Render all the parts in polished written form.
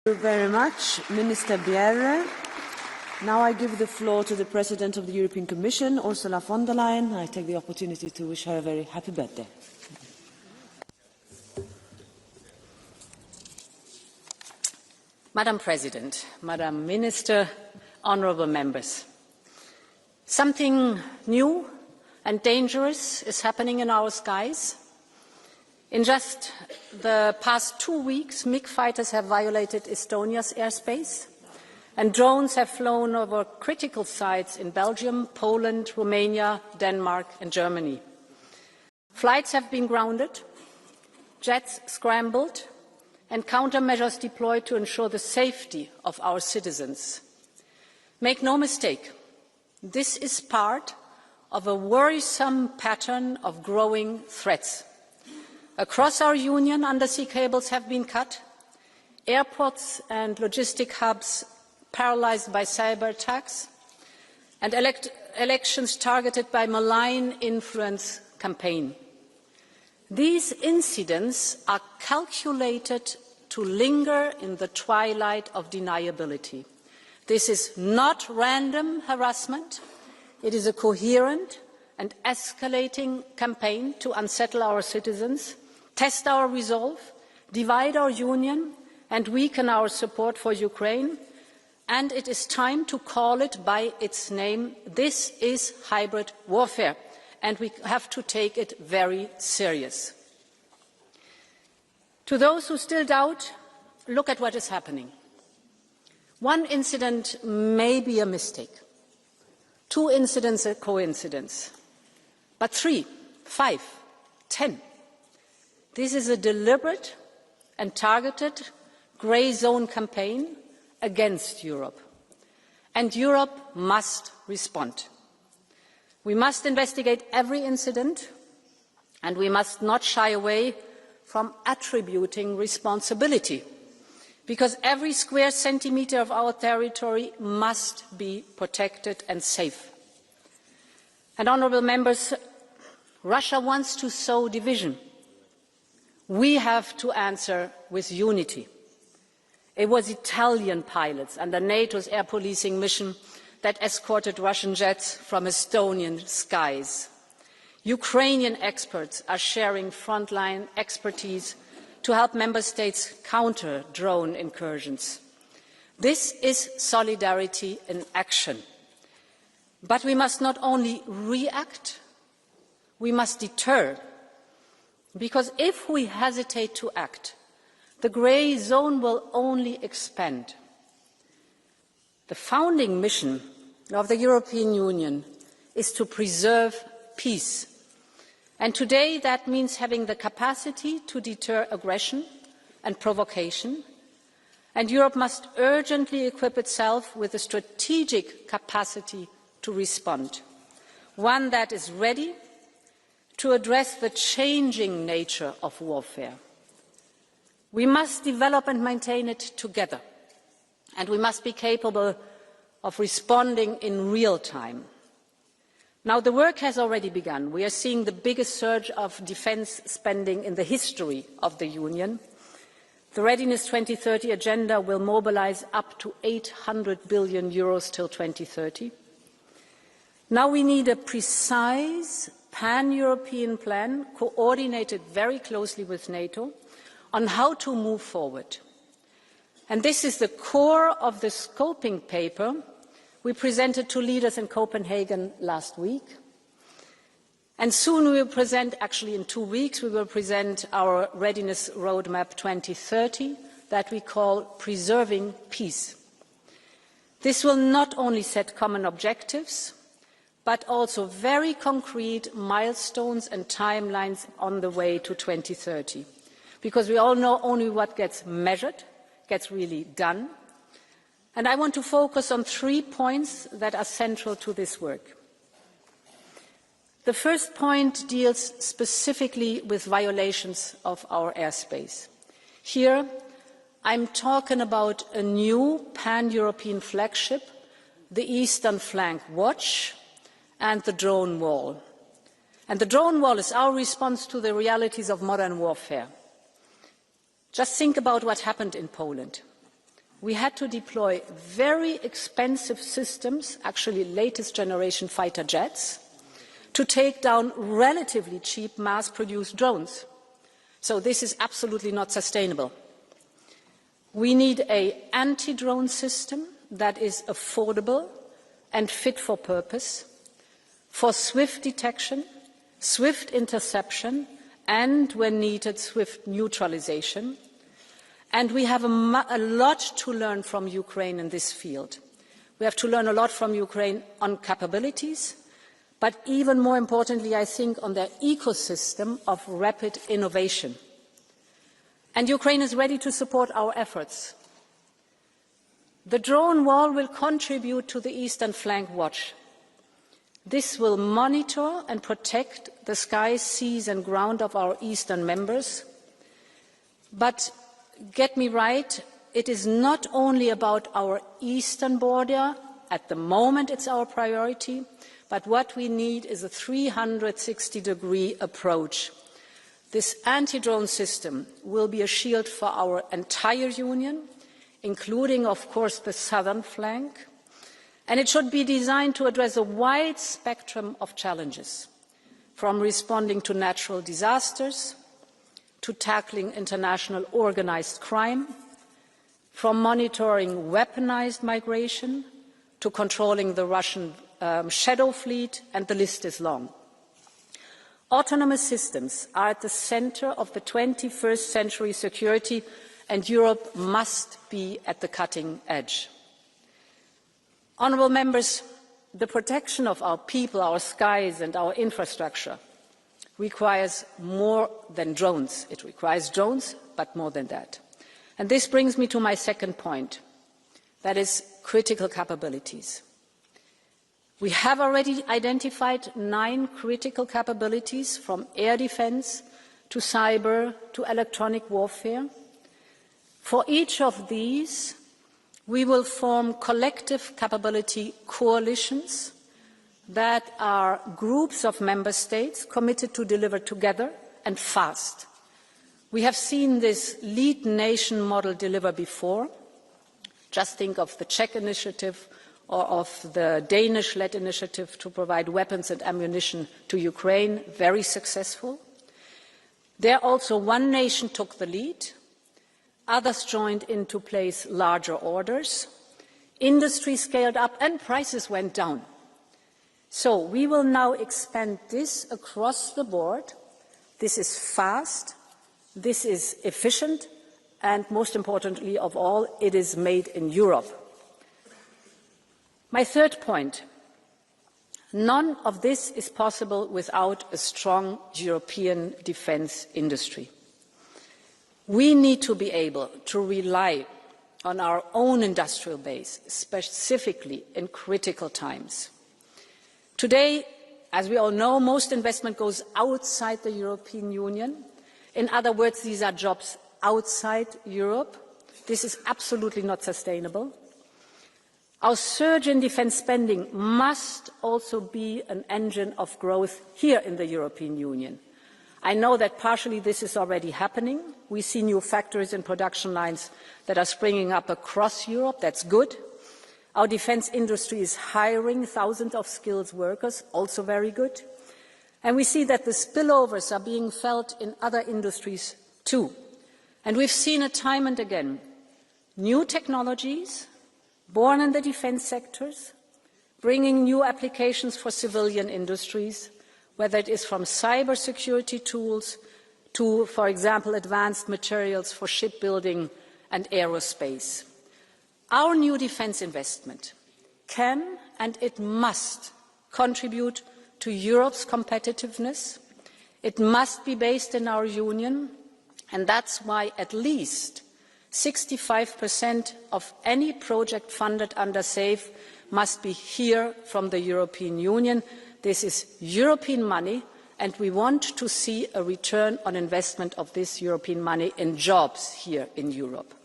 Thank you very much, Minister Bjerre. Now I give the floor to the President of the European Commission, Ursula von der Leyen. I take the opportunity to wish her a very happy birthday. Madam President, Madam Minister, honourable members, something new and dangerous is happening in our skies. In just the past 2 weeks, MiG fighters have violated Estonia's airspace, and drones have flown over critical sites in Belgium, Poland, Romania, Denmark and Germany. Flights have been grounded, jets scrambled, and countermeasures deployed to ensure the safety of our citizens. Make no mistake, this is part of a worrisome pattern of growing threats. Across our Union, undersea cables have been cut, airports and logistic hubs paralysed by cyber attacks, and elections targeted by malign influence campaign. These incidents are calculated to linger in the twilight of deniability. This is not random harassment. It is a coherent and escalating campaign to unsettle our citizens, test our resolve, divide our union and weaken our support for Ukraine. And it is time to call it by its name. This is hybrid warfare, and we have to take it very serious. To those who still doubt, look at what is happening. One incident may be a mistake. 2 incidents a coincidence. But 3, 5, 10. This is a deliberate and targeted grey zone campaign against Europe. And Europe must respond. We must investigate every incident, and we must not shy away from attributing responsibility, because every square centimetre of our territory must be protected and safe. And honourable members, Russia wants to sow division. We have to answer with unity. It was Italian pilots under NATO's air policing mission that escorted Russian jets from Estonian skies. Ukrainian experts are sharing frontline expertise to help member states counter drone incursions. This is solidarity in action. But we must not only react, we must deter. Because if we hesitate to act, the grey zone will only expand. The founding mission of the European Union is to preserve peace. And today that means having the capacity to deter aggression and provocation. And Europe must urgently equip itself with a strategic capacity to respond, one that is ready to address the changing nature of warfare. We must develop and maintain it together, and we must be capable of responding in real time. Now, the work has already begun. We are seeing the biggest surge of defence spending in the history of the Union. The Readiness 2030 agenda will mobilise up to €800 billion till 2030. Now we need a precise pan-European plan, coordinated very closely with NATO, on how to move forward. And this is the core of the scoping paper we presented to leaders in Copenhagen last week. And soon we will present, actually in 2 weeks, we will present our Readiness Roadmap 2030 that we call Preserving Peace. This will not only set common objectives, but also very concrete milestones and timelines on the way to 2030. Because we all know only what gets measured gets really done. And I want to focus on 3 points that are central to this work. The first point deals specifically with violations of our airspace. Here, I'm talking about a new pan-European flagship, the Eastern Flank Watch, and the drone wall. And the drone wall is our response to the realities of modern warfare. Just think about what happened in Poland. we had to deploy very expensive systems, actually latest generation fighter jets, to take down relatively cheap mass-produced drones. So this is absolutely not sustainable. We need an anti-drone system that is affordable and fit for purpose, for swift detection, swift interception, and, when needed, swift neutralization. And we have a lot to learn from Ukraine in this field. We have to learn a lot from Ukraine on capabilities, but even more importantly, I think, on their ecosystem of rapid innovation. And Ukraine is ready to support our efforts. The drone wall will contribute to the Eastern Flank Watch. This will monitor and protect the skies, seas and ground of our eastern members. But get me right, it is not only about our eastern border. At the moment, it's our priority. But what we need is a 360-degree approach. This anti-drone system will be a shield for our entire Union, including, of course, the southern flank. And it should be designed to address a wide spectrum of challenges, from responding to natural disasters, to tackling international organized crime, from monitoring weaponized migration, to controlling the Russian shadow fleet, and the list is long. Autonomous systems are at the center of the 21st century security, and Europe must be at the cutting edge. Honourable members, the protection of our people, our skies and our infrastructure requires more than drones. It requires drones, but more than that. And this brings me to my second point, that is critical capabilities. We have already identified 9 critical capabilities, from air defence to cyber to electronic warfare. For each of these, we will form collective capability coalitions that are groups of member states committed to deliver together and fast. We have seen this lead nation model deliver before. Just think of the Czech initiative or of the Danish-led initiative to provide weapons and ammunition to Ukraine, very successful. There also one nation took the lead. Others joined in to place larger orders. Industry scaled up and prices went down. So we will now expand this across the board. This is fast, this is efficient, and most importantly of all, it is made in Europe. My third point, none of this is possible without a strong European defence industry. We need to be able to rely on our own industrial base, specifically in critical times. Today, as we all know, most investment goes outside the European Union. In other words, these are jobs outside Europe. This is absolutely not sustainable. Our surge in defence spending must also be an engine of growth here in the European Union. I know that partially this is already happening. We see new factories and production lines that are springing up across Europe. That's good. Our defence industry is hiring thousands of skilled workers, also very good. And we see that the spillovers are being felt in other industries too. And we've seen it time and again. New technologies, born in the defence sectors, bringing new applications for civilian industries, whether it is from cybersecurity tools to, for example, advanced materials for shipbuilding and aerospace. Our new defence investment can and it must contribute to Europe's competitiveness. It must be based in our Union, and that's why at least 65% of any project funded under SAFE must be here from the European Union. This is European money, and we want to see a return on investment of this European money in jobs here in Europe.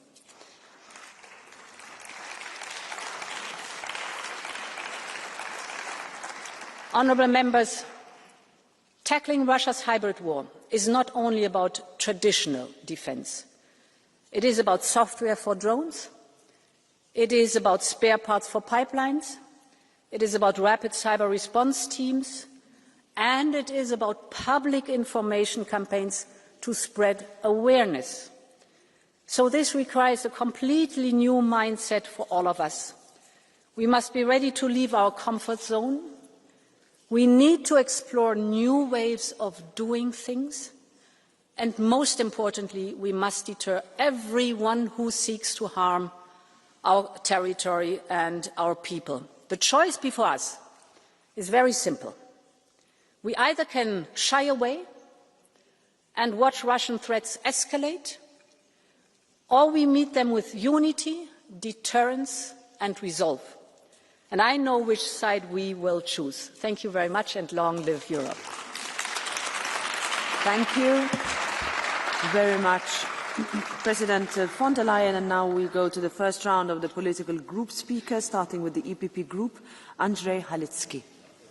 Honourable members, tackling Russia's hybrid war is not only about traditional defence. It is about software for drones, It is about spare parts for pipelines. It is about rapid cyber response teams. And it is about public information campaigns to spread awareness. So this requires a completely new mindset for all of us. We must be ready to leave our comfort zone. We need to explore new ways of doing things. And most importantly, we must deter everyone who seeks to harm our territory and our people. The choice before us is very simple. We either can shy away and watch Russian threats escalate, or we meet them with unity, deterrence and resolve. And I know which side we will choose. Thank you very much, and long live Europe. Thank you very much, President von der Leyen. And now we go to the first round of the political group speakers, starting with the EPP group, Andrzej Halicki.